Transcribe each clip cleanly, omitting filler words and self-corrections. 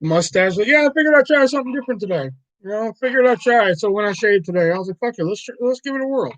mustache. Like, yeah, I figured I'd try something different today. You know, figured I'd try it. So when I shaved today, I was like, fuck it, let's give it a whirl.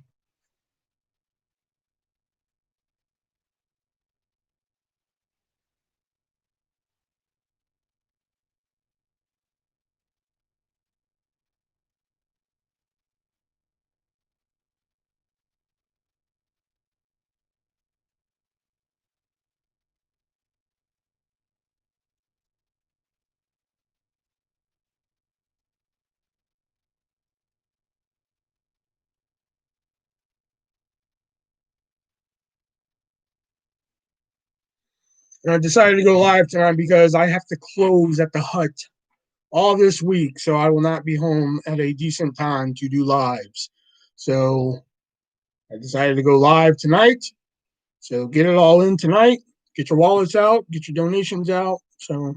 And I decided to go live tonight because I have to close at the hut all this week, so I will not be home at a decent time to do lives. So I decided to go live tonight. So get it all in tonight. Get your wallets out. Get your donations out. So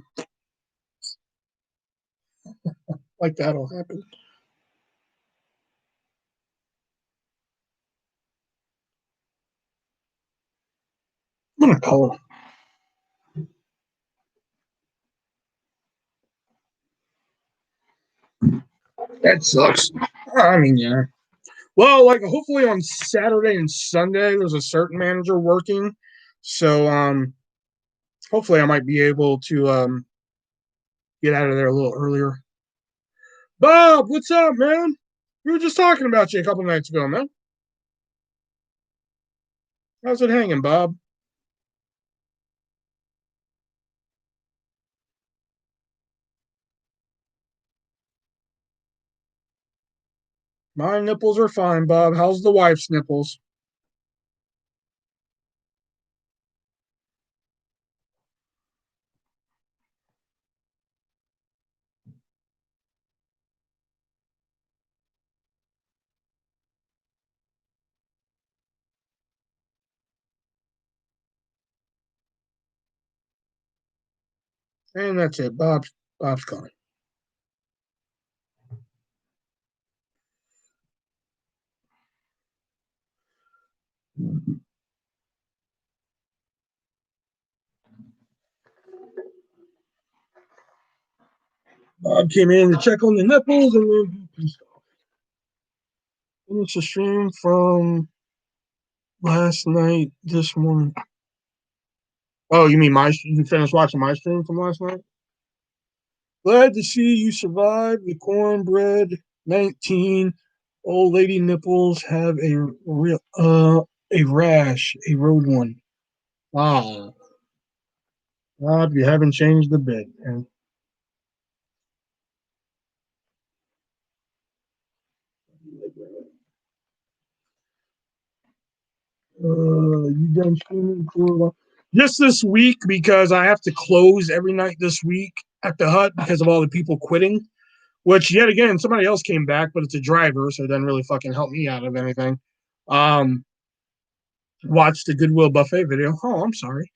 like that'll happen. I'm gonna call. That sucks. I mean, yeah. Well, like hopefully on Saturday and Sunday, there's a certain manager working. So hopefully I might be able to get out of there a little earlier. Bob, what's up, man? We were just talking about you a couple nights ago, man. How's it hanging, Bob? My nipples are fine, Bob. How's the wife's nipples? And that's it. Bob's gone. Bob came in to check on the nipples and then finished the stream from last night, this morning. Oh, you mean you finished watching my stream from last night? Glad to see you survived the cornbread 19. Old lady nipples have a rash, a road one. Ah, Bob, you haven't changed a bit. And you done streaming for a while? Just this week because I have to close every night this week at the hut because of all the people quitting. Which yet again, somebody else came back, but it's a driver, so it doesn't really fucking help me out of anything. Um, watched the Goodwill buffet video. Oh, I'm sorry.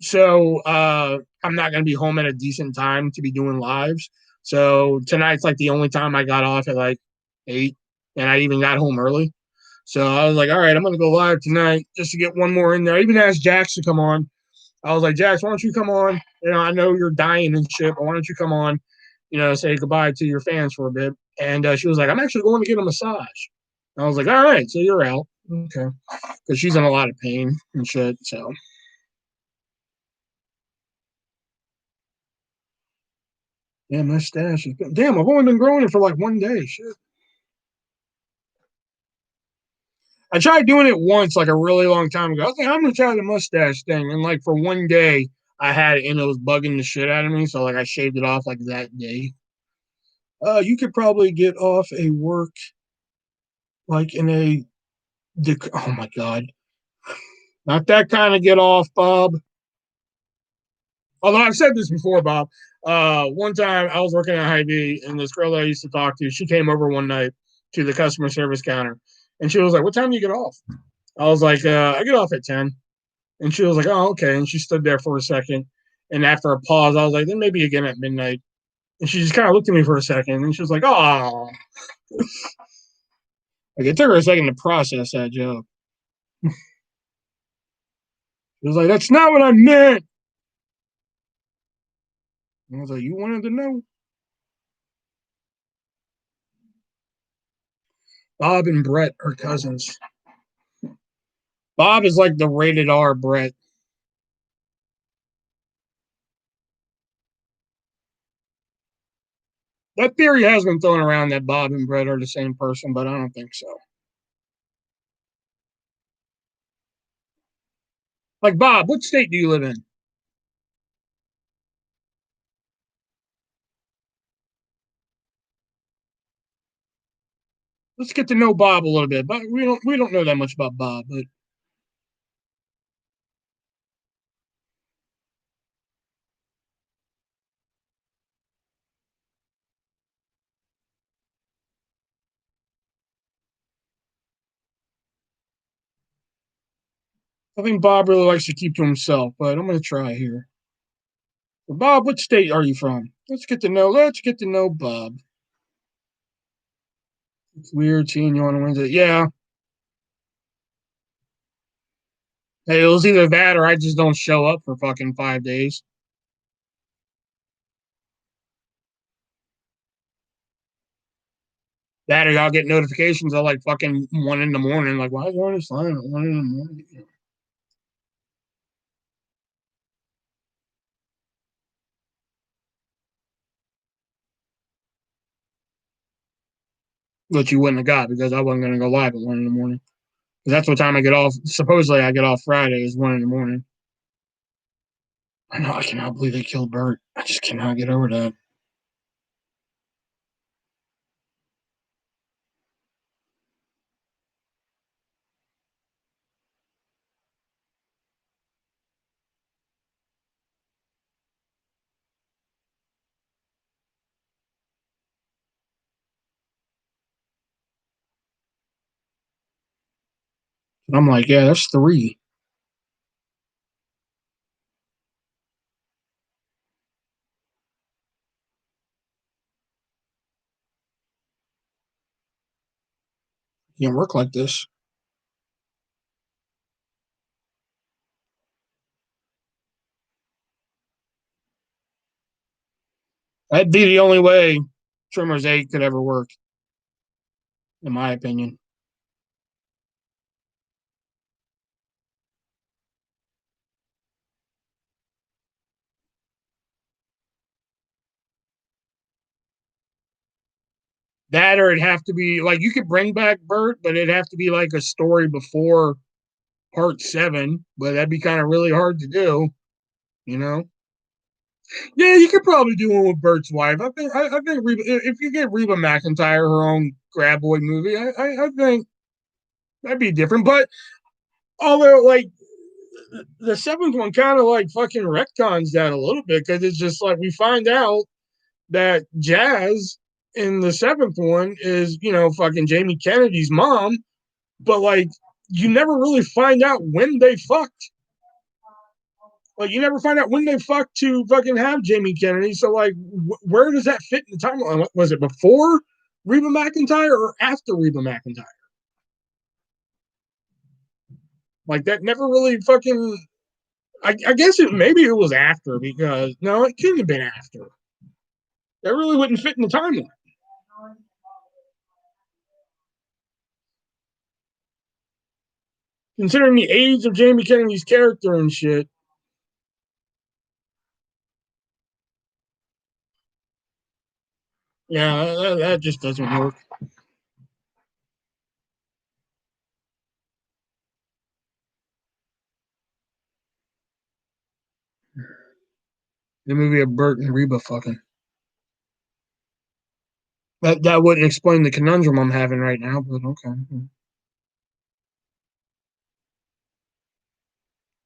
So I'm not gonna be home at a decent time to be doing lives. So tonight's like the only time I got off at like 8, and I even got home early. So I was like, all right, I'm gonna go live tonight just to get one more in there. I even asked Jax to come on. I was like, Jax, why don't you come on? You know, I know you're dying and shit, but why don't you come on? You know, say goodbye to your fans for a bit. And she was like, I'm actually going to get a massage. I was like, all right, so you're out. Okay. Because she's in a lot of pain and shit. So, yeah, my stash is good. Damn, I've only been growing it for like one day. Shit. I tried doing it once, like a really long time ago. I was like, I'm going to try the mustache thing. And like for one day, I had it and it was bugging the shit out of me. So, like, I shaved it off like that day. You could probably get off a work like in a. Oh my God. Not that kind of get off, Bob. Although I've said this before, Bob. One time I was working at Hy-Vee, and this girl that I used to talk to, she came over one night to the customer service counter, and she was like, "What time do you get off?" I was like, "I get off at 10." And she was like, "Oh, okay." And she stood there for a second, and after a pause, I was like, "Then maybe again at midnight." And she just kind of looked at me for a second, and she was like, "Oh." Like it took her a second to process that joke. She was like, "That's not what I meant." I was like, you wanted to know? Bob and Brett are cousins. Bob is like the rated R Brett. That theory has been thrown around that Bob and Brett are the same person, but I don't think so. Like, Bob, what state do you live in? Let's get to know Bob a little bit. But we don't know that much about Bob, but I think Bob really likes to keep to himself. But I'm gonna try here. Bob, what state are you from? Let's get to know Bob. It's weird seeing you on Wednesday. Yeah. Hey, it was either that or I just don't show up for fucking 5 days. That or y'all get notifications at like fucking 1 in the morning. Like, why is already silent at 1 in the morning? Which you wouldn't have got because I wasn't gonna go live at 1 in the morning. That's what time I get off. Supposedly I get off Friday is 1 in the morning. I know I cannot believe they killed Bert. I just cannot get over that. And I'm like, yeah, that's three. You can't work like this. That'd be the only way Trimmer's 8 could ever work, in my opinion. That or it'd have to be like you could bring back Bert, but it'd have to be like a story before part 7. But that'd be kind of really hard to do, you know? Yeah, you could probably do one with Bert's wife. I think if you get Reba McEntire her own Graboid movie, I think that'd be different. But although like the seventh one kind of like fucking retcons that a little bit because it's just like we find out that Jazz in the seventh one is fucking Jamie Kennedy's mom, but like you never really find out when they fucked. Like you never find out when they fucked to fucking have Jamie Kennedy. So like, where does that fit in the timeline? Was it before Reba McEntire or after Reba McEntire? Like that never really fucking. I guess maybe it was after because no, it couldn't have been after. That really wouldn't fit in the timeline. Considering the age of Jamie Kennedy's character and shit. Yeah, that just doesn't work. The movie of Bert and Reba fucking. That wouldn't explain the conundrum I'm having right now, but okay.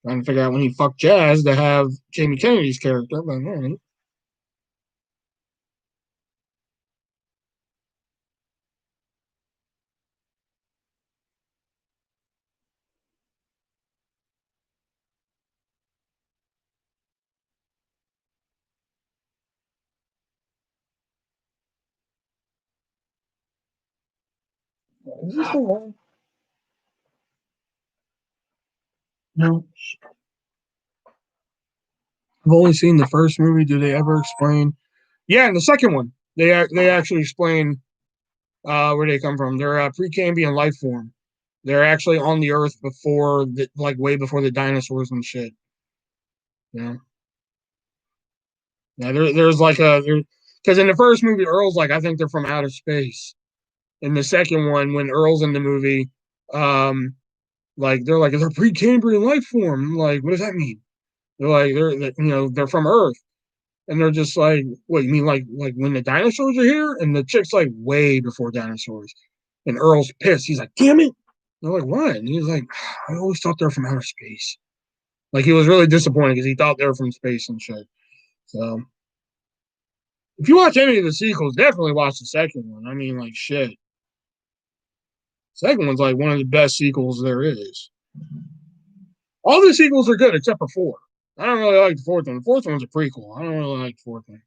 Trying to figure out when he fucked Jazz to have Jamie Kennedy's character, but all right. Is this the one? No. I've only seen the first movie. Do they ever explain? Yeah, in the second one, they actually explain where they come from. They're a Precambrian life form. They're actually on the Earth before, like way before the dinosaurs and shit. You know, yeah. There's like because in the first movie, Earl's like, I think they're from outer space. In the second one, when Earl's in the movie, um, like they're like, they're Precambrian life form. I'm like, what does that mean? They're like, they're from Earth. And they're just like, what you mean, like when the dinosaurs are here? And the chick's like, way before dinosaurs. And Earl's pissed. He's like, damn it. They're like, what? And he's like, I always thought they were from outer space. Like he was really disappointed because he thought they were from space and shit. So if you watch any of the sequels, definitely watch the second one. I mean, like shit. Second one's like one of the best sequels there is. All the sequels are good except for four. I don't really like the fourth one. The fourth one's a prequel. I don't really like the fourth one.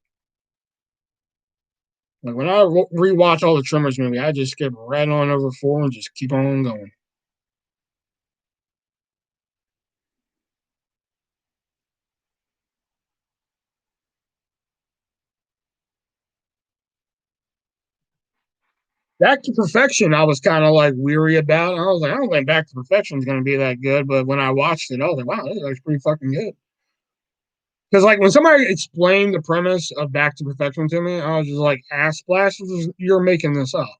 Like when I rewatch all the Tremors movie, I just skip right on over four and just keep on going. Back to Perfection, I was kind of like weary about. I was like, I don't think Back to Perfection is going to be that good. But when I watched it, I was like, wow, this is actually pretty fucking good. Because like when somebody explained the premise of Back to Perfection to me, I was just like, ass blasters, you're making this up.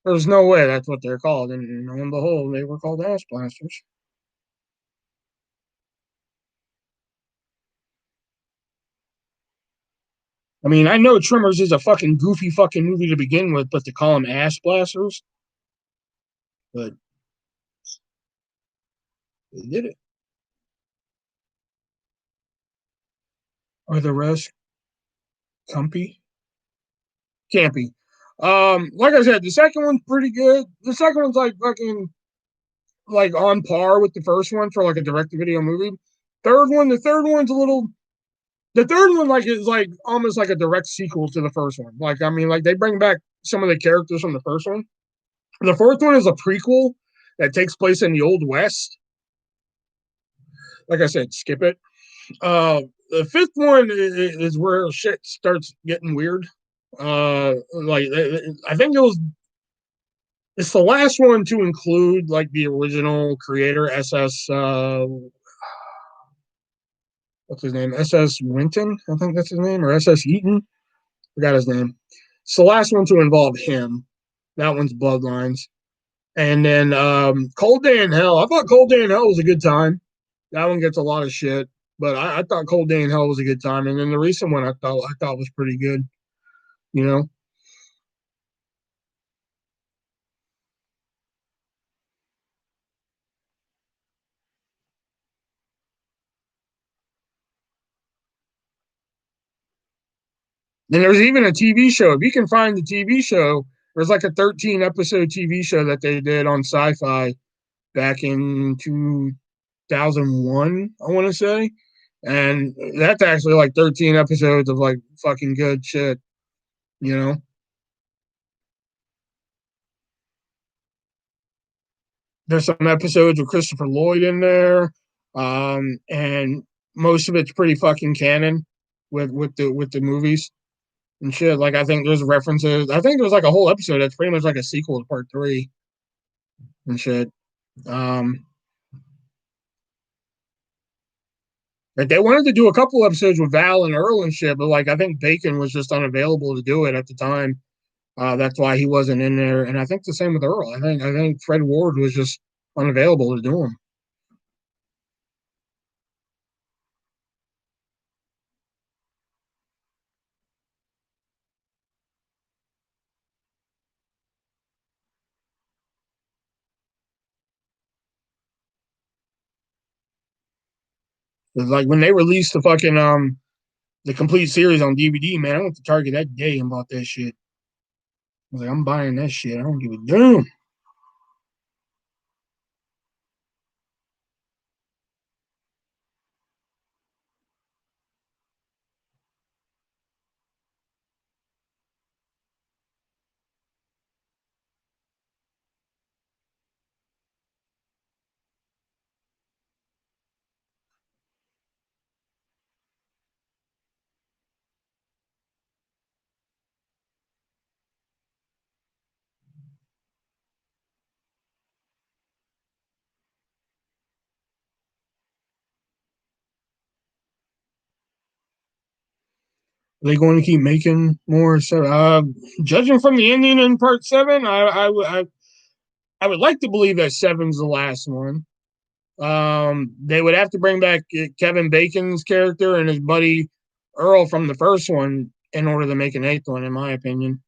There's no way that's what they're called. And lo and behold, they were called ass blasters. I mean, I know Tremors is a fucking goofy fucking movie to begin with, but to call them ass blasters, but they did it. Are the rest comfy? Campy. Like I said, the second one's pretty good. The second one's like fucking like on par with the first one for like a direct to video movie. The third one's a little. The third one like is like almost like a direct sequel to the first one. Like I mean, like they bring back some of the characters from the first one. The fourth one is a prequel that takes place in the old west. Like I said, skip it. The fifth one is where shit starts getting weird. Like I think it's the last one to include like the original creator SS. What's his name? SS Winton, I think that's his name, or SS Eaton. Forgot his name. It's the last one to involve him. That one's Bloodlines. And then Cold Day in Hell. I thought Cold Day in Hell was a good time. That one gets a lot of shit, but I thought Cold Day in Hell was a good time. And then the recent one I thought was pretty good. You know. And there's even a TV show. If you can find the TV show, there's like a 13 episode TV show that they did on Sci-Fi back in 2001, I want to say. And that's actually like 13 episodes of like fucking good shit, you know? There's some episodes with Christopher Lloyd in there. And most of it's pretty fucking canon with the movies and shit. Like I think there's references. I think there's like a whole episode that's pretty much like a sequel to part three and shit. Um, like they wanted to do a couple episodes with Val and Earl and shit, but like I think Bacon was just unavailable to do it at the time. That's why he wasn't in there. And I think the same with Earl. I think Fred Ward was just unavailable to do them. It's like when they released the complete series on DVD, man, I went to Target that day and bought that shit. I was like, I'm buying that shit. I don't give a damn. Are they going to keep making more? So, judging from the ending in part seven, I would like to believe that seven's the last one. They would have to bring back Kevin Bacon's character and his buddy Earl from the first one in order to make an eighth one, in my opinion.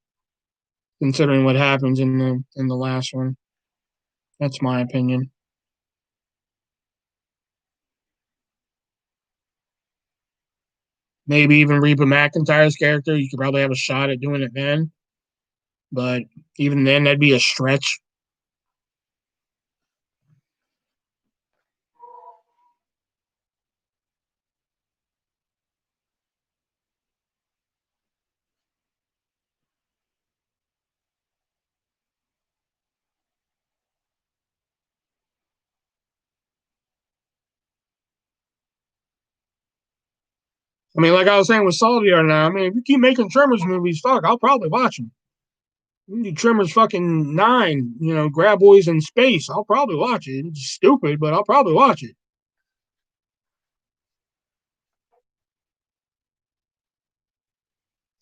Considering what happens in the last one, that's my opinion. Maybe even Reba McEntire's character, you could probably have a shot at doing it then, but even then, that'd be a stretch. I mean, like I was saying with Saul the other night, I mean, if you keep making Tremors movies, fuck, I'll probably watch them. You do Tremors fucking 9, Graboids in space. I'll probably watch it. It's stupid, but I'll probably watch it.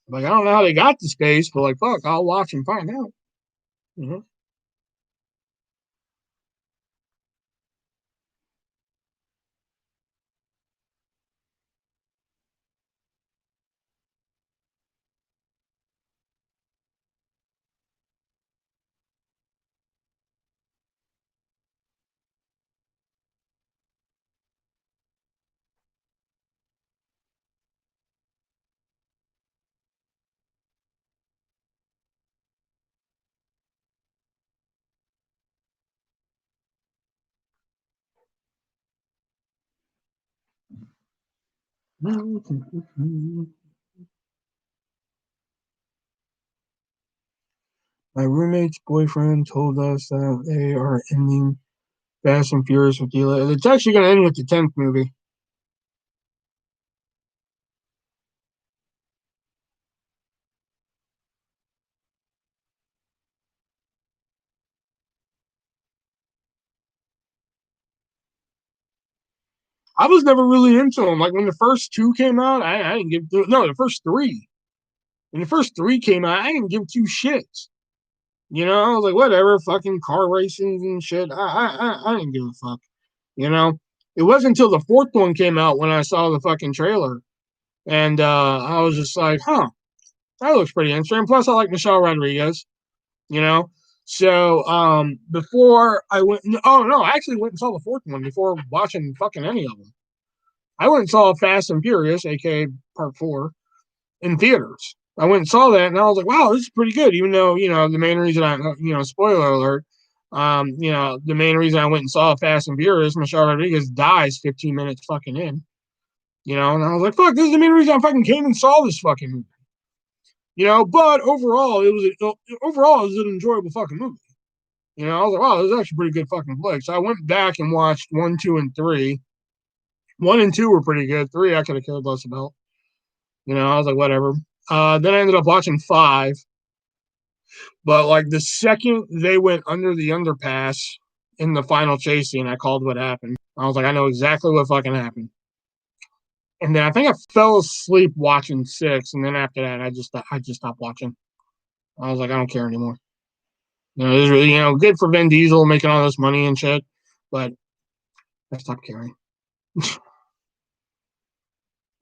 Like, I don't know how they got to space, but like, fuck, I'll watch and find out. Mm-hmm. My roommate's boyfriend told us that they are ending Fast and Furious with the. It's actually going to end with the 10th movie. I was never really into them. Like when the first two came out, I didn't give no the first three. When the first three came out, I didn't give two shits. I was like, whatever, fucking car racing and shit. I didn't give a fuck. You know, it wasn't until the fourth one came out when I saw the fucking trailer, and I was just like, huh, that looks pretty interesting. Plus, I like Michelle Rodriguez. You know, so before I went, oh no, I actually went and saw the fourth one before watching fucking any of them. I went and saw Fast and Furious, aka Part Four, in theaters. I went and saw that, and I was like, "Wow, this is pretty good." Even though the main reason spoiler alert, the main reason I went and saw Fast and Furious, Michelle Rodriguez dies 15 minutes fucking in. And I was like, "Fuck, this is the main reason I fucking came and saw this fucking movie." But overall it was an enjoyable fucking movie. I was like, "Wow, this is actually pretty good fucking flick." So I went back and watched one, two, and three. One and two were pretty good. Three I could have cared less about. I was like, whatever. Then I ended up watching five, but like the second they went under the underpass in the final chase scene, I called what happened. I was like, I know exactly what fucking happened. And then I think I fell asleep watching six, and then after that, I just stopped watching. I was like, I don't care anymore. It was really good for Vin Diesel making all this money and shit, but I stopped caring.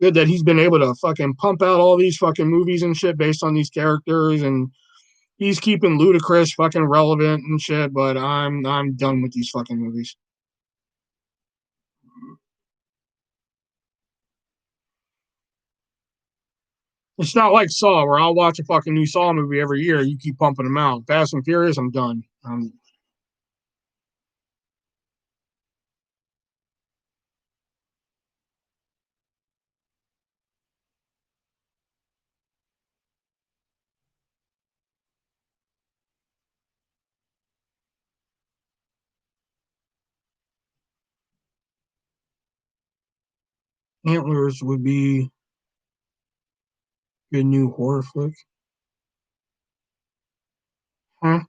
Good that he's been able to fucking pump out all these fucking movies and shit based on these characters, and he's keeping Ludacris fucking relevant and shit. But I'm done with these fucking movies. It's not like Saw, where I'll watch a fucking new Saw movie every year. You keep pumping them out. Fast and Furious, I'm done. Antlers would be a good new horror flick. Huh?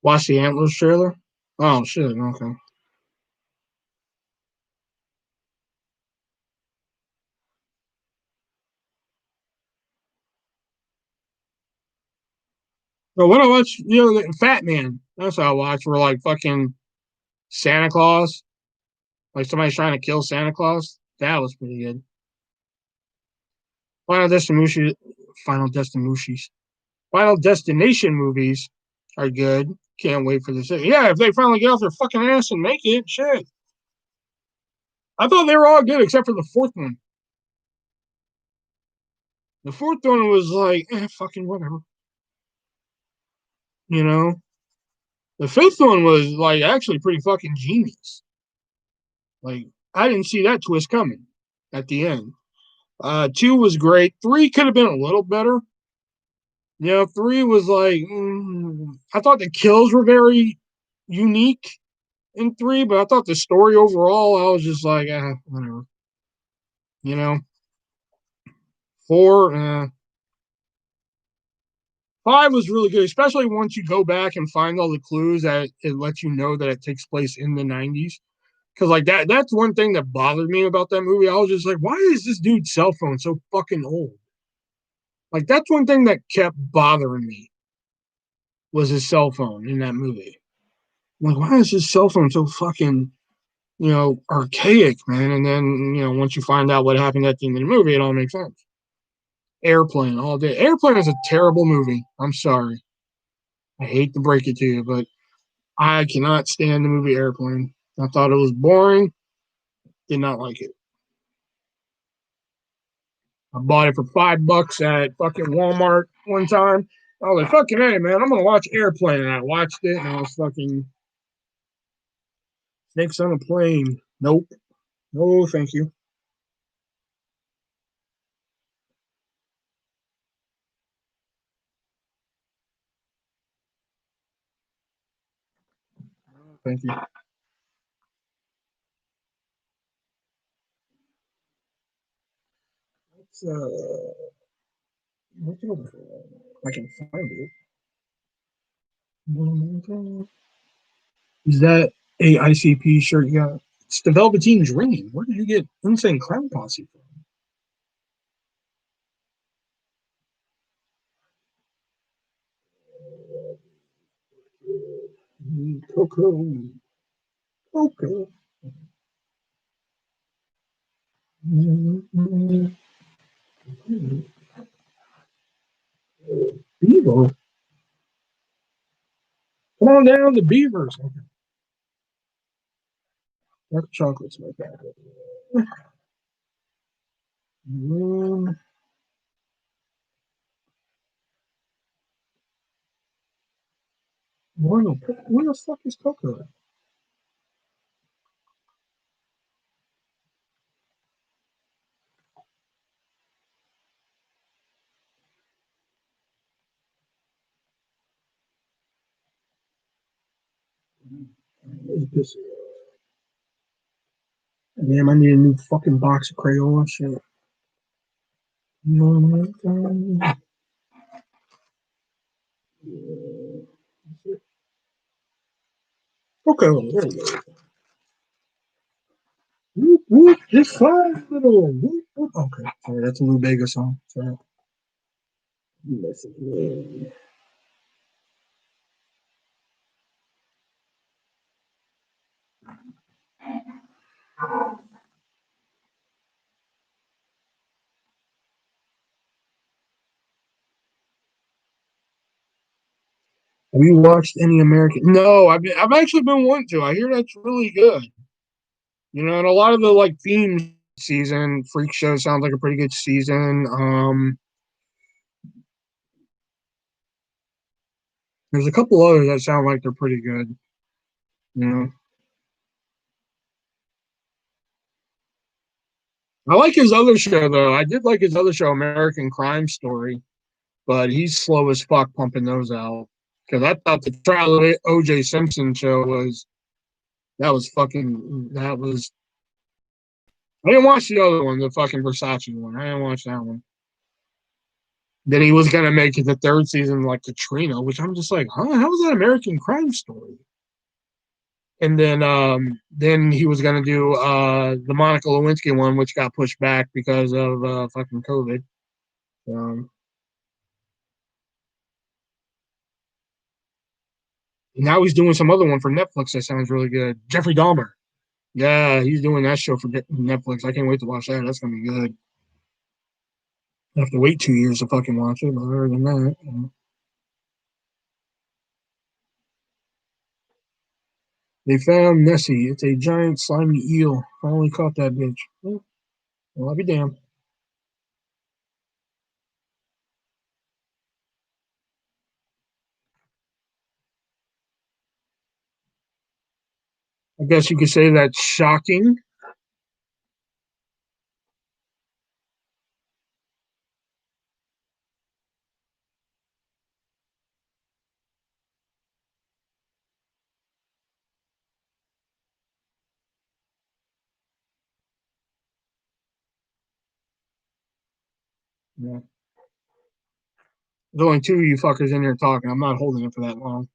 Watch the Antlers trailer. Oh shit. Okay. But what I watch, Fat Man. That's what I watch. Where like fucking Santa Claus, like somebody's trying to kill Santa Claus. That was pretty good. Final Destination, Final Destination, Final Destination movies are good. Can't wait for this. Yeah, if they finally get off their fucking ass and make it, shit. I thought they were all good except for the fourth one. The fourth one was like, fucking whatever. You know, the fifth one was like actually pretty fucking genius. Like I didn't see that twist coming at the end. Two was great. Three could have been a little better. Three was like I thought the kills were very unique in three, but I thought the story overall, I was just like, whatever. You know, four, five was really good, especially once you go back and find all the clues that it lets you know that it takes place in the 90s. Because like that's one thing that bothered me about that movie. I was just like, why is this dude's cell phone so fucking old? Like that's one thing that kept bothering me was his cell phone in that movie. I'm like, why is his cell phone so fucking archaic, man? And then once you find out what happened at the end of the movie, it all makes sense. Airplane all day. Airplane is a terrible movie. I'm sorry. I hate to break it to you, but I cannot stand the movie Airplane. I thought it was boring. Did not like it. I bought it for $5 at fucking Walmart one time. I was like, fucking hey man, I'm gonna watch Airplane. And I watched it and I was fucking snakes on a plane. Nope. No, thank you. No, thank you. It's what's it over? I can find it. Is that a ICP shirt you got? It's the Velveteen's ringing. Where did you get Insane Clown Posse from? Coco. Coco. Beaver. Come on down to Beavers. Dark chocolate's my favorite. Where the fuck is Coco? Damn, I need a new fucking box of Crayola shit. Okay, there we go. Whoop, whoop, just fine, little. Whoop, whoop. Okay, sorry, that's a Lou Bega song. Sorry. Have you watched any American? No, I've actually been wanting to. I hear that's really good. And a lot of the like themes season Freak Show sounds like a pretty good season. There's a couple others that sound like they're pretty good. You know, I like his other show though. I did like his other show, American Crime Story, but he's slow as fuck pumping those out. Because I thought the trial of O.J. Simpson show was that was fucking that was. I didn't watch the other one, the fucking Versace one. I didn't watch that one. Then he was gonna make it the third season like Katrina, which I'm just like, huh? How was that American Crime Story? And then he was gonna do the Monica Lewinsky one, which got pushed back because of fucking COVID. Now he's doing some other one for Netflix that sounds really good. Jeffrey Dahmer. Yeah, he's doing that show for Netflix. I can't wait to watch that. That's gonna be good. I have to wait 2 years to fucking watch it, but other than that, they found Nessie. It's a giant slimy eel. Finally caught that bitch. Well, I'll be damned. I guess you could say that's shocking. Yeah. There's only two of you fuckers in here talking. I'm not holding it for that long.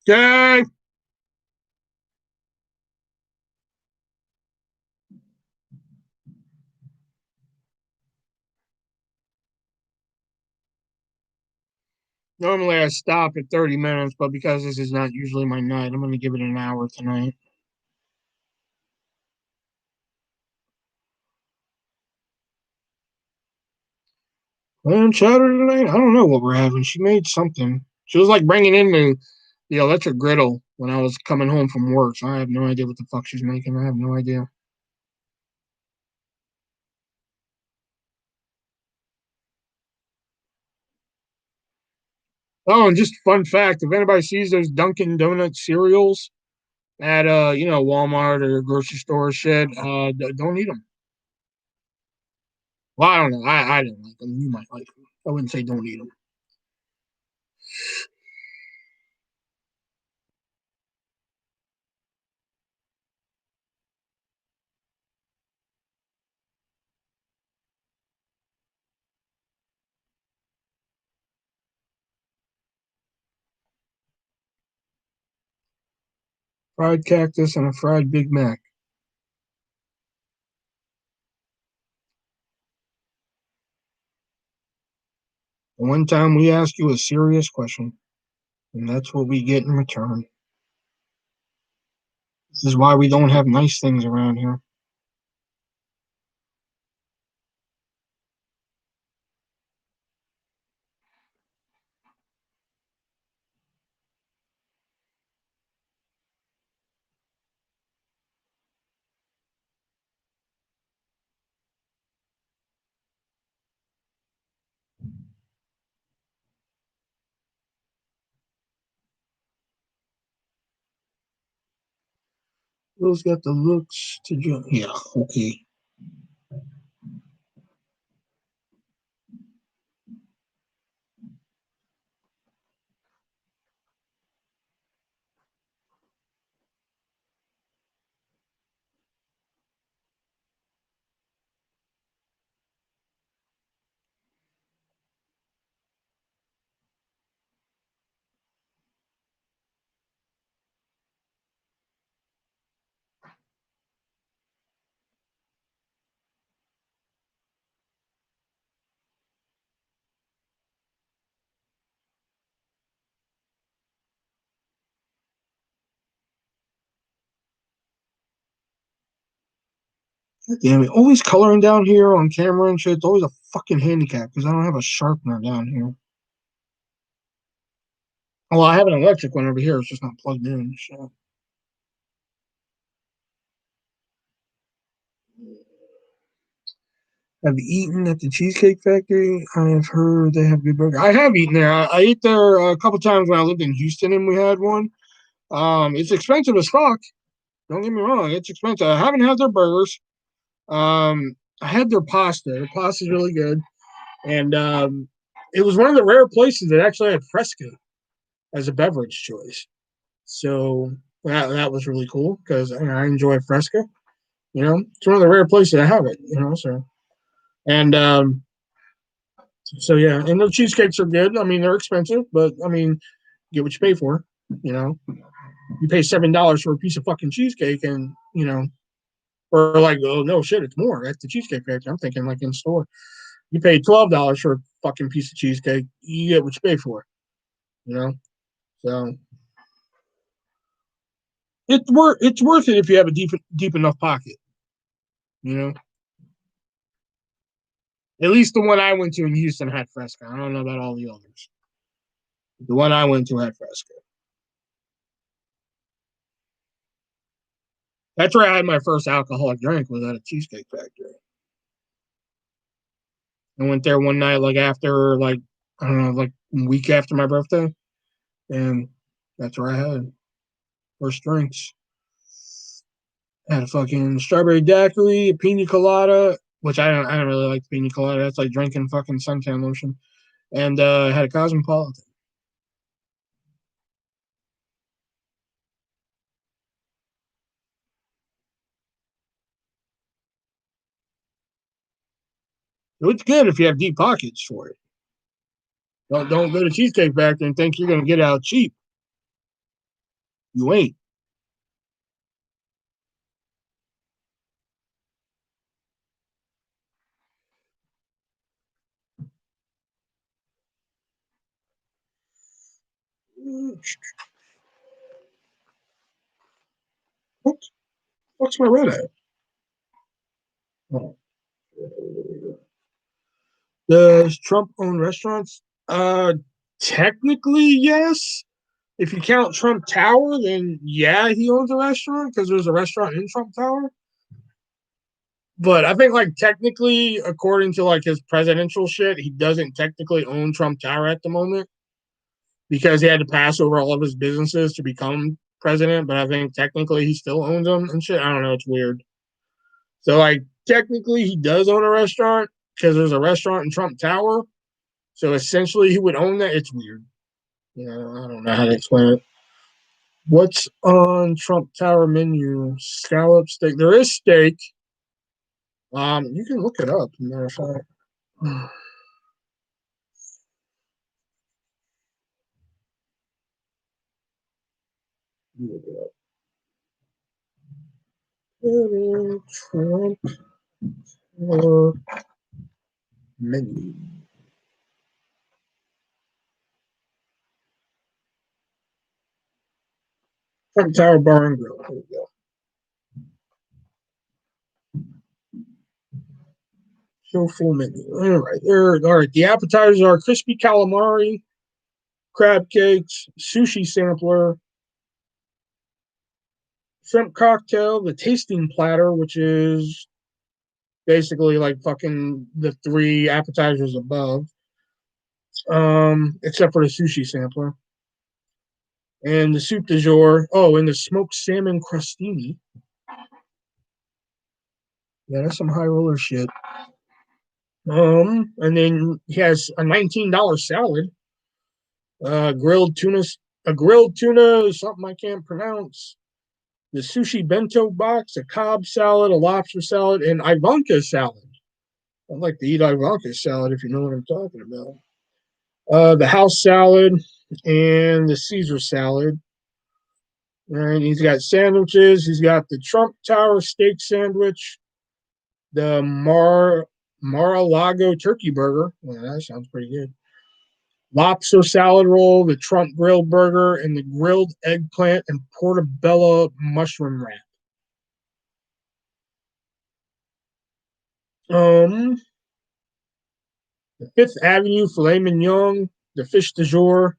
Okay. Normally I stop at 30 minutes, but because this is not usually my night, I'm going to give it an hour tonight. Clam chowder tonight? I don't know what we're having. She made something. She was like bringing in the electric griddle when I was coming home from work, so I have no idea what the fuck she's making. I have no idea. Oh, and just fun fact: if anybody sees those Dunkin' Donut cereals at Walmart or grocery store shit, don't eat them. Well, I don't know. I didn't like them. You might like them. I wouldn't say don't eat them. Fried cactus and a fried Big Mac. The one time we ask you a serious question, and that's what we get in return. This is why we don't have nice things around here. Will's got the looks to judge. Yeah, okay. Damn it. Always coloring down here on camera and shit. It's always a fucking handicap because I don't have a sharpener down here. Well, I have an electric one over here. It's just not plugged in. So. Have eaten at the Cheesecake Factory. I have heard they have good burger. I have eaten there. I ate there a couple times when I lived in Houston, and we had one. It's expensive as fuck. Don't get me wrong, it's expensive. I haven't had their burgers. I had their pasta. Their pasta is really good, and it was one of the rare places that actually had Fresca as a beverage choice. So that was really cool because I enjoy Fresca. You know, it's one of the rare places that have it. You know, so and so yeah, and the cheesecakes are good. I mean, they're expensive, but I mean, get what you pay for. You know, you pay $7 for a piece of fucking cheesecake, and you know, or like, oh no, shit, it's more at the Cheesecake Factory. I'm thinking like in store, you pay $12 for a fucking piece of cheesecake. You get what you pay for. You know, so it's worth it if you have a deep enough pocket. You know, at least the one I went to in Houston had Fresca. I don't know about all the others. The one I went to had Fresca. That's where I had my first alcoholic drink, was at a Cheesecake Factory. I went there one night, like after, like, I don't know, like a week after my birthday, and that's where I had first drinks. I had a fucking strawberry daiquiri, a pina colada, which I don't really like the pina colada. That's like drinking fucking suntan lotion. And I had a cosmopolitan. It's good if you have deep pockets for it. Don't go to Cheesecake Factory and think you're gonna get out cheap. You ain't. What? What's my red at? Oh. Does Trump own restaurants? Technically, yes. If you count Trump Tower, then yeah, he owns a restaurant because there's a restaurant in Trump Tower. But I think, like, technically, according to like his presidential shit, he doesn't technically own Trump Tower at the moment because he had to pass over all of his businesses to become president. But I think technically he still owns them and shit. I don't know. It's weird. So like technically he does own a restaurant because there's a restaurant in Trump Tower. So essentially he would own that. It's weird. You know, I don't know how to explain it. What's on Trump Tower menu? Scallop steak. There is steak. You can look it up. Matter of fact. Look it up. Trump Tower menu. Trump Tower Bar and Grill. Here we go. Show full menu. All right. All right. The appetizers are crispy calamari, crab cakes, sushi sampler, shrimp cocktail, the tasting platter, which is basically like fucking the three appetizers above, except for the sushi sampler, and the soup du jour. Oh, and the smoked salmon crostini. Yeah, that's some high roller shit. And then he has a $19 salad, grilled tuna, a grilled tuna, something I can't pronounce. The sushi bento box, a Cobb salad, a lobster salad, and Ivanka salad. I'd like to eat Ivanka salad if you know what I'm talking about. The house salad and the Caesar salad. And he's got sandwiches. He's got the Trump Tower steak sandwich, the Mar-a-Lago turkey burger. Well, that sounds pretty good. Lobster salad roll, the Trump grill burger, and the grilled eggplant and portobello mushroom wrap. Um, the Fifth Avenue filet mignon, the fish du jour,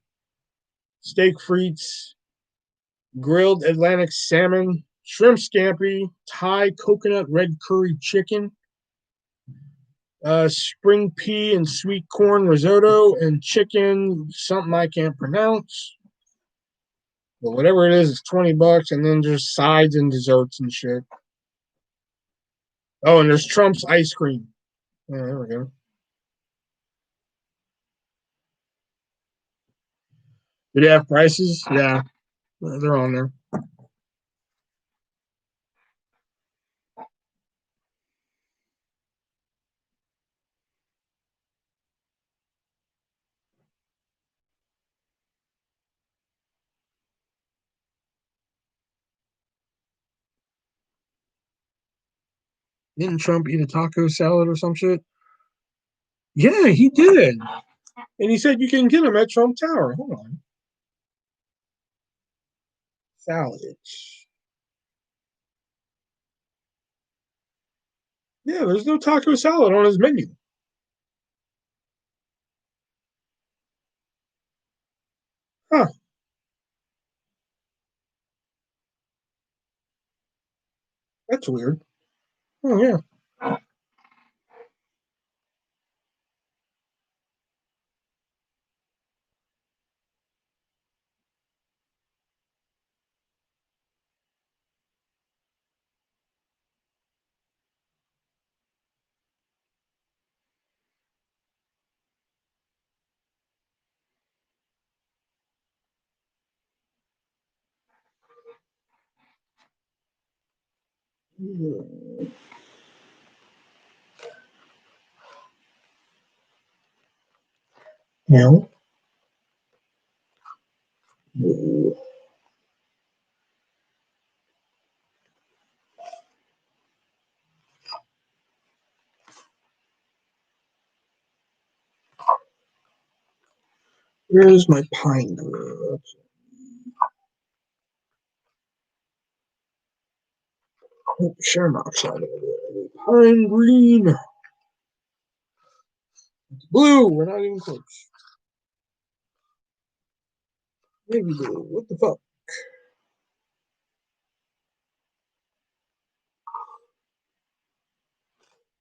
steak frites, grilled Atlantic salmon, shrimp scampi, Thai coconut red curry chicken, spring pea and sweet corn risotto, and chicken, something I can't pronounce. But whatever it is, it's $20, and then just sides and desserts and shit. Oh, and there's Trump's ice cream. Yeah, there we go. Did they have prices? Yeah, they're on there. Didn't Trump eat a taco salad or some shit? Yeah, he did. And he said you can get them at Trump Tower. Hold on. Salads. Yeah, there's no taco salad on his menu. Huh. That's weird. Oh, yeah. Yeah. Where's my pine green? Share box out of it. Pine green. Blue. We're not even close. Navy blue. What the fuck?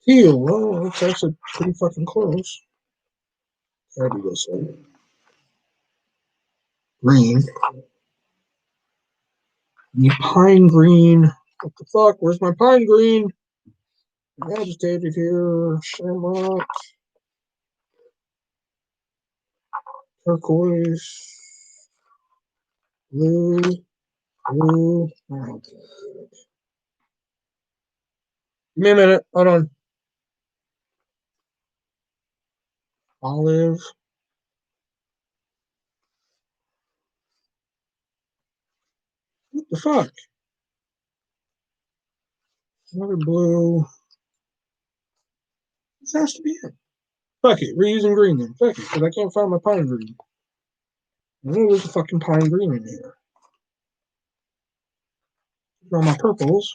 Teal. Well, that's actually pretty fucking close. Gotta be this one. Green. Pine green. What the fuck? Where's my pine green? Agitated here. Shamrock. Turquoise. Blue. Blue. Oh, give me a minute. Hold on. Olive. What the fuck? Another blue. This has to be it. Fuck it. We're using green then. Fuck it. Because I can't find my pine green. There's a fucking pine green in here. All my purples.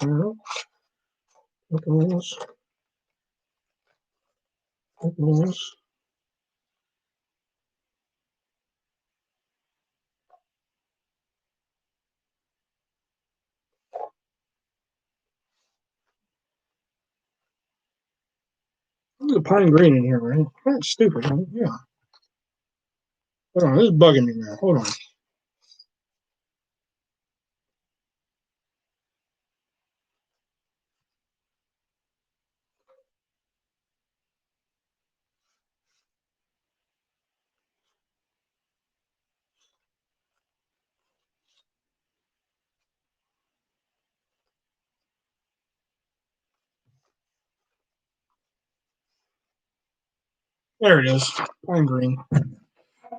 Purples. Purples. There's a pine green in here, right? That's stupid, huh? Yeah. Hold on. This is bugging me now. Hold on. There it is. Pine green. All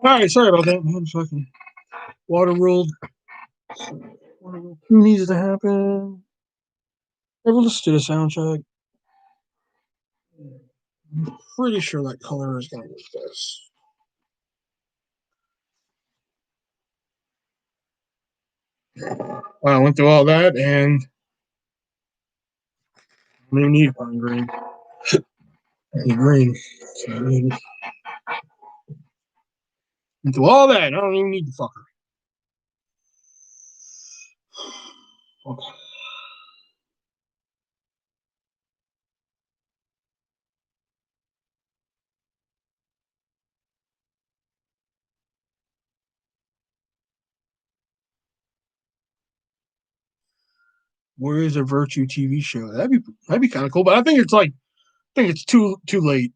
right. Sorry about that. Man, fucking water ruled. What needs to happen? Ever listen to the soundtrack? I'm pretty sure that color is going to be this. I went through all that and I don't need pine green. I need green. So I need went through all that. I don't even need the fucker. Okay. Where is a Virtue TV show? That'd be kind of cool, but I think it's too late.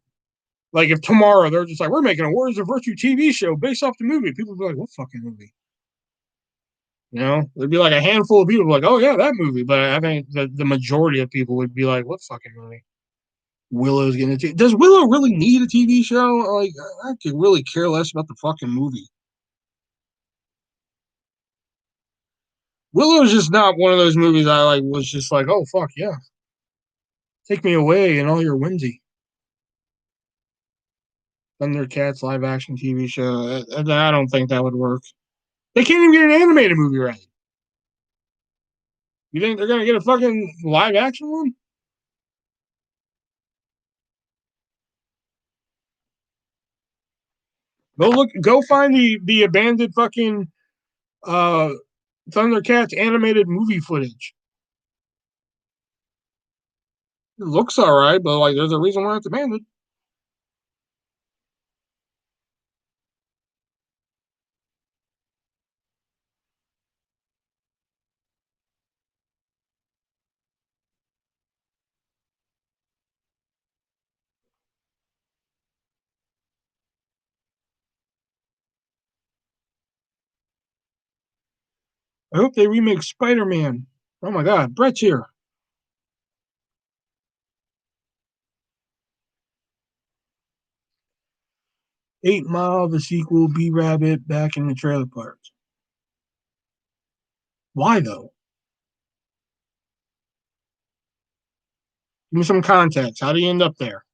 Like if tomorrow they're just like, we're making a Warriors of Virtue TV show based off the movie, people would be like, what fucking movie? You know, there'd be like a handful of people like, oh yeah, that movie. But I think the majority of people would be like, what fucking movie? Willow's getting does Willow really need a TV show? Like I could really care less about the fucking movie. Willow's just not one of those movies I like was just like, oh fuck yeah. Take me away and all your whimsy. Thundercats live action TV show. I don't think that would work. They can't even get an animated movie right. You think they're gonna get a fucking live action one? Go find the abandoned fucking uh Thundercats animated movie footage. It looks all right, but like, there's a reason why it's abandoned. I hope they remake Spider Man. Oh my god, Brett's here. 8 Mile, the sequel, B Rabbit, back in the trailer park. Why though? Give me some context. How do you end up there?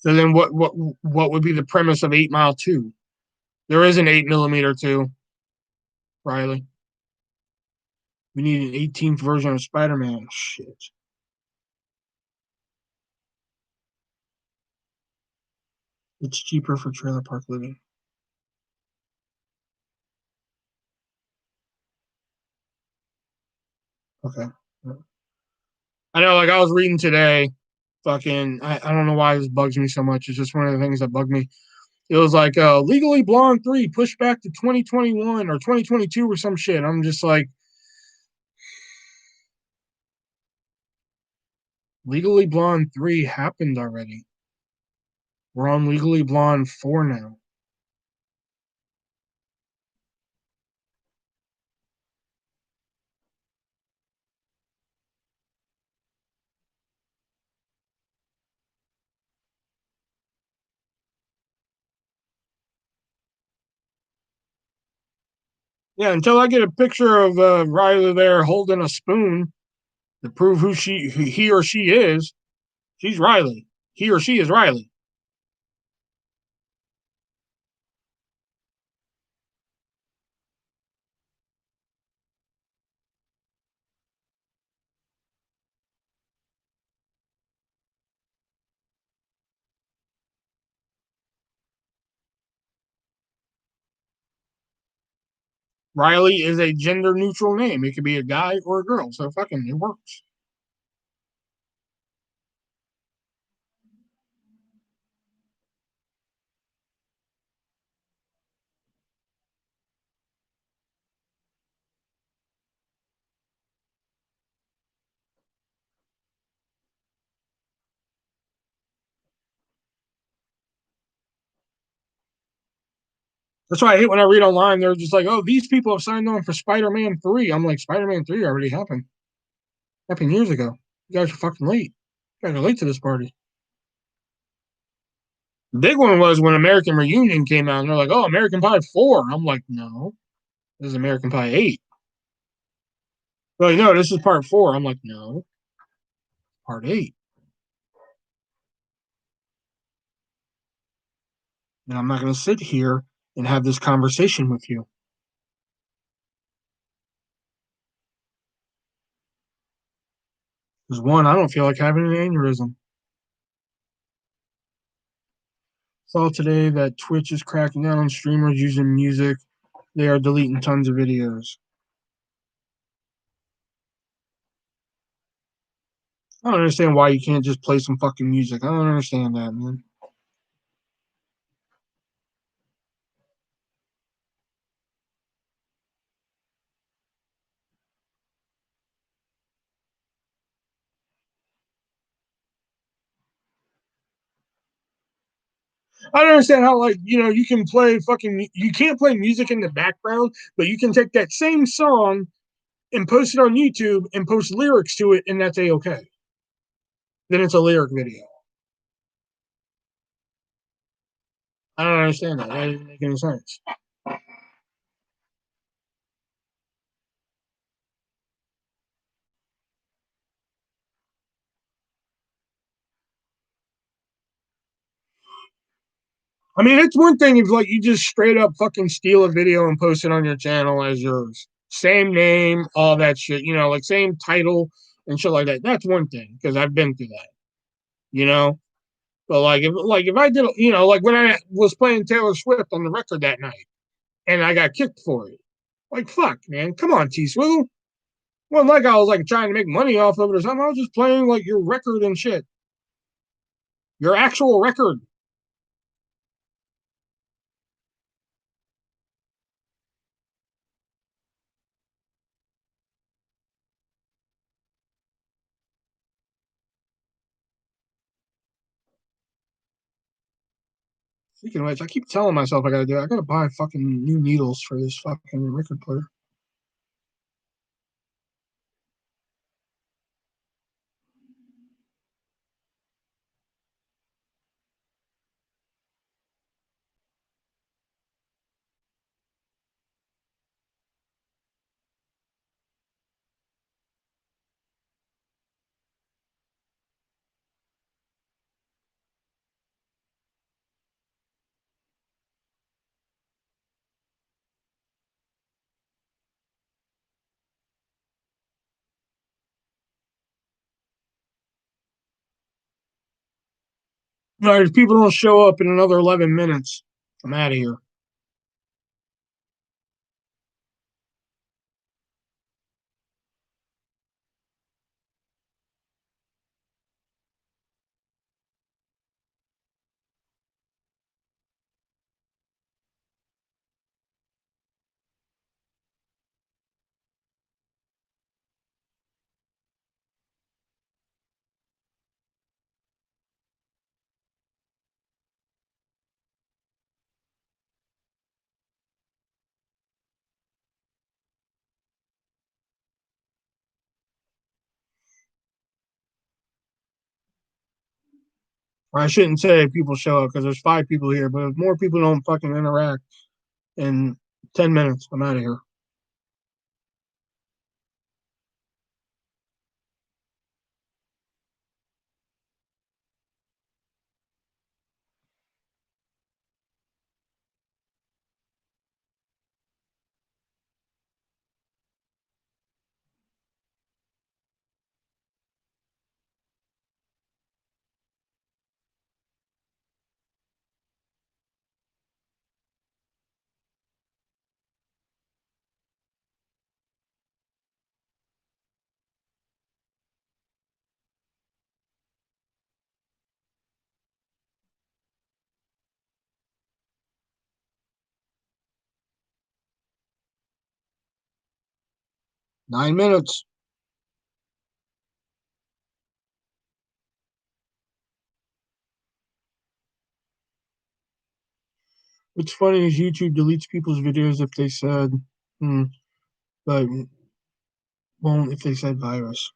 So then what would be the premise of 8 Mile 2? There is an 8mm 2, Riley. We need an 18th version of Spider Man. Shit. It's cheaper for trailer park living. Okay. I know, like I was reading today, fucking I don't know why this bugs me so much. It's just one of the things that bug me. It was like Legally Blonde 3 pushed back to 2021 or 2022 or some shit. I'm just like, Legally Blonde 3 happened already. We're on Legally Blonde 4 now. Yeah, until I get a picture of Riley there holding a spoon to prove who he or she is, she's Riley. He or she is Riley. Riley is a gender neutral name. It could be a guy or a girl. So fucking it works. That's why I hate when I read online. They're just like, "Oh, these people have signed on for Spider-Man 3." I'm like, "Spider-Man 3 already happened. Happened years ago. You guys are fucking late. You guys are late to this party." The big one was when American Reunion came out, and they're like, "Oh, American Pie 4." I'm like, "No, this is American Pie 8." They're like, "No, this is part 4." I'm like, "No, part 8." And I'm not going to sit here and have this conversation with you. There's one, I don't feel like having an aneurysm. Saw today that Twitch is cracking down on streamers using music. They are deleting tons of videos. I don't understand why you can't just play some fucking music. I don't understand that, man. I don't understand how, like, you can play you can't play music in the background, but you can take that same song and post it on YouTube and post lyrics to it, and that's a-okay. Then it's a lyric video. I don't understand that. That doesn't make any sense. I mean, it's one thing if like you just straight up fucking steal a video and post it on your channel as yours. Same name, all that shit, like same title and shit like that. That's one thing because I've been through that, you know. But like if I did, like when I was playing Taylor Swift on the record that night and I got kicked for it, like fuck, man, come on, T Swizzle. Well, like I was like trying to make money off of it or something. I was just playing like your record and shit, your actual record. Speaking of which, I keep telling myself I gotta do it. I gotta buy fucking new needles for this fucking record player. If people don't show up in another 11 minutes, I'm out of here. Or I shouldn't say people show up because there's 5 people here, but if more people don't fucking interact in 10 minutes, I'm out of here. 9 minutes. What's funny is YouTube deletes people's videos if they said, but won't if they said virus.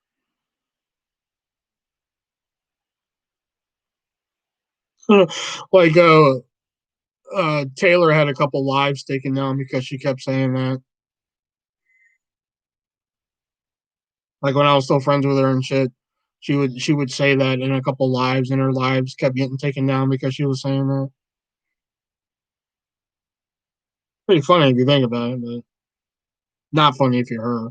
like Taylor had a couple lives taken down because she kept saying that. Like when I was still friends with her and shit, she would say that in a couple lives, and her lives kept getting taken down because she was saying that. Pretty funny if you think about it, but not funny if you're her.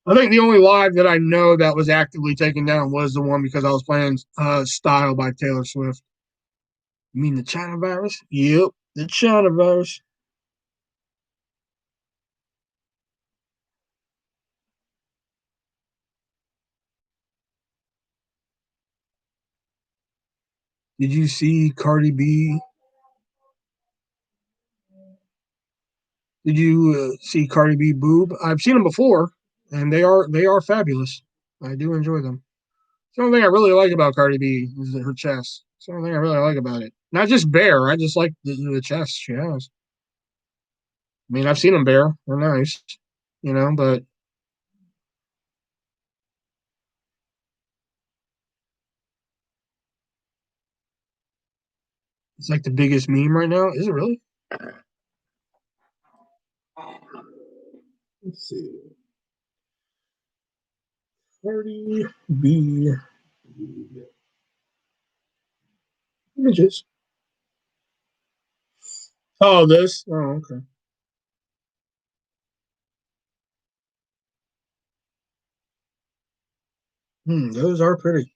I think the only live that I know that was actively taken down was the one because I was playing "Style" by Taylor Swift. You mean the China virus? Yep, the China virus. Did you see Cardi B? Did you see Cardi B boob? I've seen them before, and they are fabulous. I do enjoy them. The only thing I really like about Cardi B is her chest. It's the only thing I really like about it. Not just bare. I just like the chest she has. I mean, I've seen them bare. They're nice, but it's like the biggest meme right now. Is it really? Let's see. Cardi B images. Oh, this. Oh, okay. Those are pretty.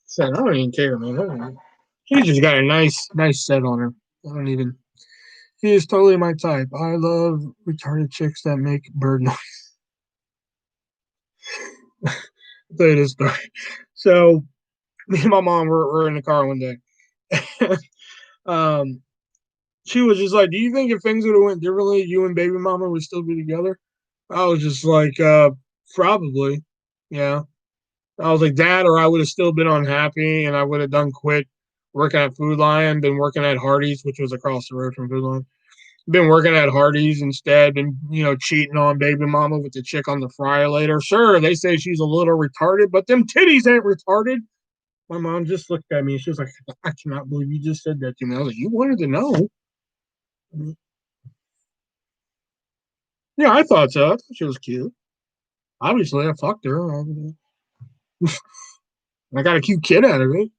So I don't even care, man. I don't know. She just got a nice set on her. I don't even. She is totally my type. I love retarded chicks that make bird noise. I'll tell you this story. So me and my mom were in the car one day. um, she was just like, "Do you think if things would have went differently, you and baby mama would still be together?" I was just like, "Probably, yeah." I was like, "Dad, or I would have still been unhappy, and I would have done quit working at Food Lion, been working at Hardee's, which was across the road from Food Lion." Been working at Hardee's instead, and cheating on baby mama with the chick on the fryer later. Sure, they say she's a little retarded, but them titties ain't retarded. My mom just looked at me. She was like, "I cannot believe you just said that to me." I was like, "You wanted to know?" Yeah, I thought so. I thought she was cute. Obviously, I fucked her. I got a cute kid out of it.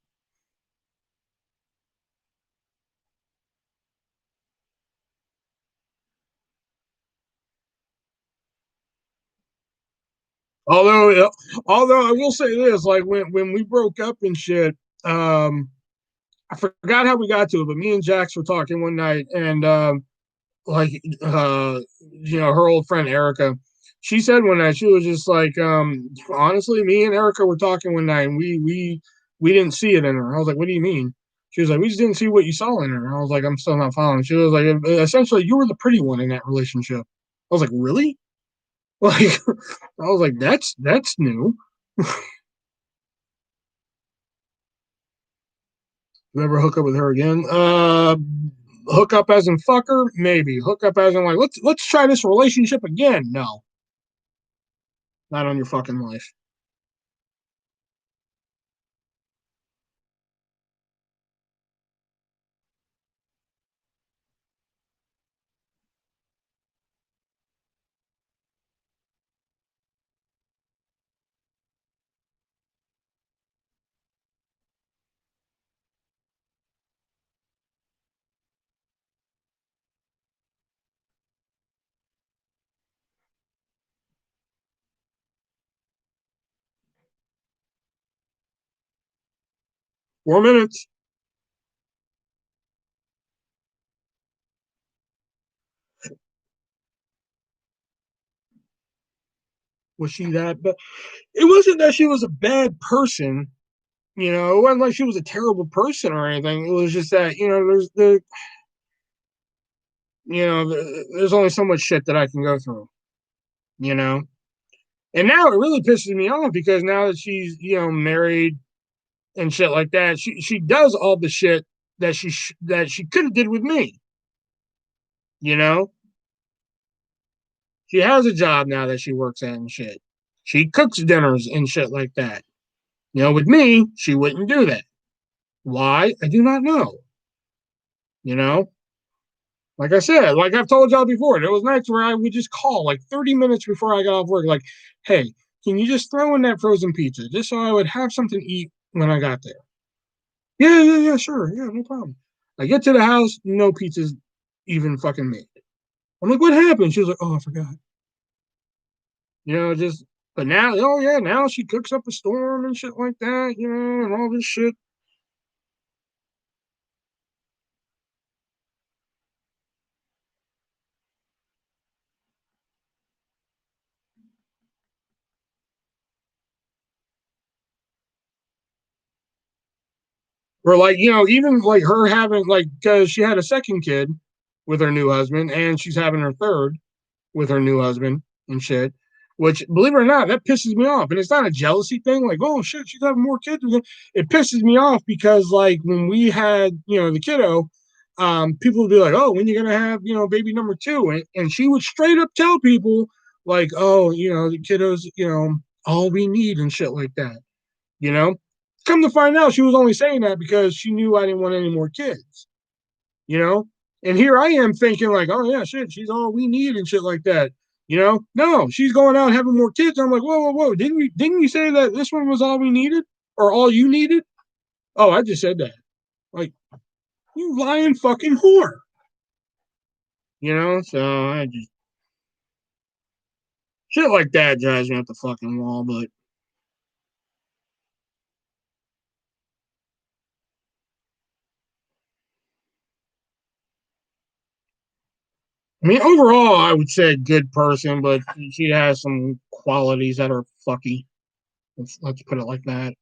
Although, although I will say this, like when we broke up and shit, I forgot how we got to it, but me and Jax were talking one night, and like her old friend Erica, she said one night she was just like, honestly, me and Erica were talking one night, and we didn't see it in her. I was like, "What do you mean?" She was like, "We just didn't see what you saw in her." I was like, "I'm still not following." She was like, "Essentially, you were the pretty one in that relationship." I was like, "Really?" Like, I was like, "That's new." You ever hook up with her again? Hook up as in fucker, maybe. Hook up as in like, let's try this relationship again. No, not on your fucking life. 4 minutes. Was she that? But it wasn't that she was a bad person. It wasn't like she was a terrible person or anything. It was just that there's only so much shit that I can go through. You know, and now it really pisses me off because now that she's married and shit like that, she does all the shit that she could have did with me. You know, she has a job now that she works at and shit. She cooks dinners and shit like that. With me, she wouldn't do that. Why? I do not know. You know, Like I said, like I've told y'all before, there was nights where I would just call like 30 minutes before I got off work, like, hey, can you just throw in that frozen pizza just so I would have something to eat when I got there? Yeah, yeah, yeah, sure. Yeah, no problem. I get to the house, no pizza's even fucking made. I'm like, what happened? She was like, oh, I forgot. Just, but now, oh yeah, now she cooks up a storm and shit like that, and all this shit. Or like, even like her having like, because she had a second kid with her new husband, and she's having her third with her new husband and shit. Which, believe it or not, that pisses me off. And it's not a jealousy thing, like, oh shit, she's having more kids. It pisses me off because, like, when we had, the kiddo, people would be like, oh, when you gonna have, baby number two? And she would straight up tell people, like, oh, the kiddo's, all we need and shit like that. You know, come to find out, she was only saying that because she knew I didn't want any more kids. You know, and here I am thinking like, oh yeah, shit, she's all we need and shit like that. No, she's going out having more kids. I'm like, whoa, whoa, whoa! Didn't you say that this one was all we needed or all you needed? Oh, I just said that. Like, you lying fucking whore. So I just shit like that drives me up the fucking wall. But I mean, overall, I would say a good person, but she has some qualities that are fucky. Let's put it like that.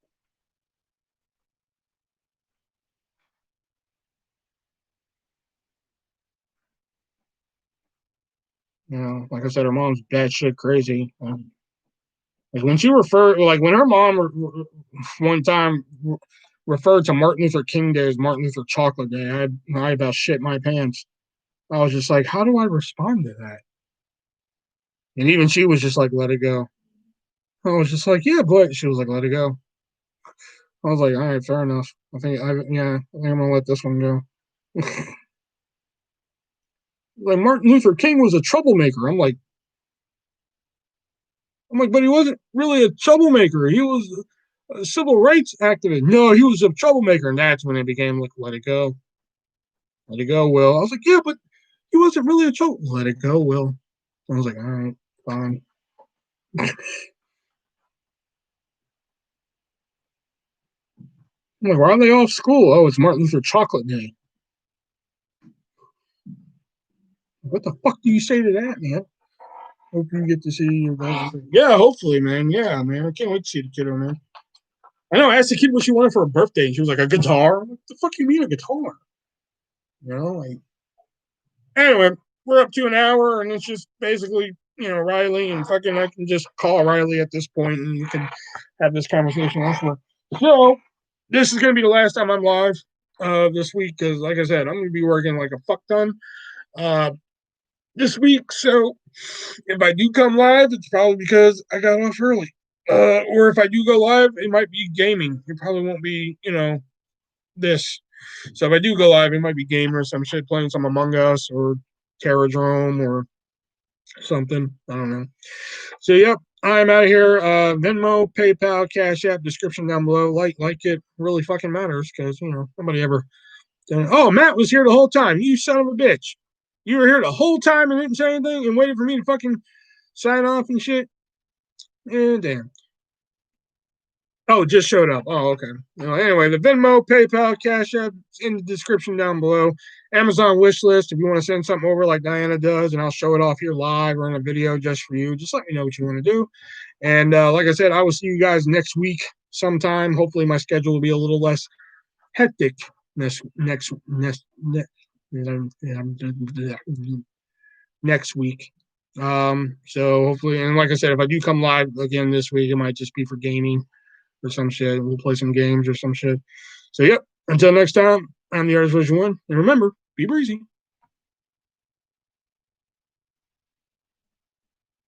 Like I said, her mom's batshit crazy. Like when she referred, like when her mom one time referred to Martin Luther King Day as Martin Luther Chocolate Day, I about shit my pants. I was just like, how do I respond to that? And even she was just like, let it go. I was just like, yeah, but she was like, let it go. I was like, all right, fair enough. I think I'm gonna let this one go. Like Martin Luther King was a troublemaker. I'm like, but he wasn't really a troublemaker. He was a civil rights activist. No, he was a troublemaker, and that's when it became like, let it go. Let it go, Will. I was like, yeah, but he wasn't really a trouble. Let it go, Will. I was like, all right, fine. I'm like, why are they off school? Oh, it's Martin Luther Chocolate Day. What the fuck do you say to that, man? Hope you get to see your guys. Yeah, hopefully, man. Yeah, man. I can't wait to see the kiddo, man. I know. I asked the kid what she wanted for her birthday, and she was like, a guitar. What the fuck you mean a guitar? Like, anyway, we're up to an hour, and it's just basically, Riley and fucking. I can just call Riley at this point, and you can have this conversation elsewhere. So, this is gonna be the last time I'm live this week because, like I said, I'm gonna be working like a fuck ton uh this week. So, if I do come live, it's probably because I got off early. Or if I do go live, it might be gaming. It probably won't be, this. So if I do go live, it might be game or some shit, playing some Among Us or Terradrome or something. I don't know. So yep, I'm out of here. Venmo, PayPal, Cash App, description down below. Like it really fucking matters because nobody ever. Oh, Matt was here the whole time. You son of a bitch. You were here the whole time and didn't say anything and waited for me to fucking sign off and shit. Damn. Oh, just showed up. Oh, okay. Anyway, the Venmo, PayPal, Cash App in the description down below. Amazon wish list if you want to send something over like Diana does, and I'll show it off here live or in a video just for you. Just let me know what you want to do. And like I said, I will see you guys next week sometime. Hopefully, my schedule will be a little less hectic next week. So hopefully, and like I said, if I do come live again this week, it might just be for gaming or some shit. We'll play some games or some shit. So, yep. Until next time, I'm the Artist Version 1. And remember, be breezy.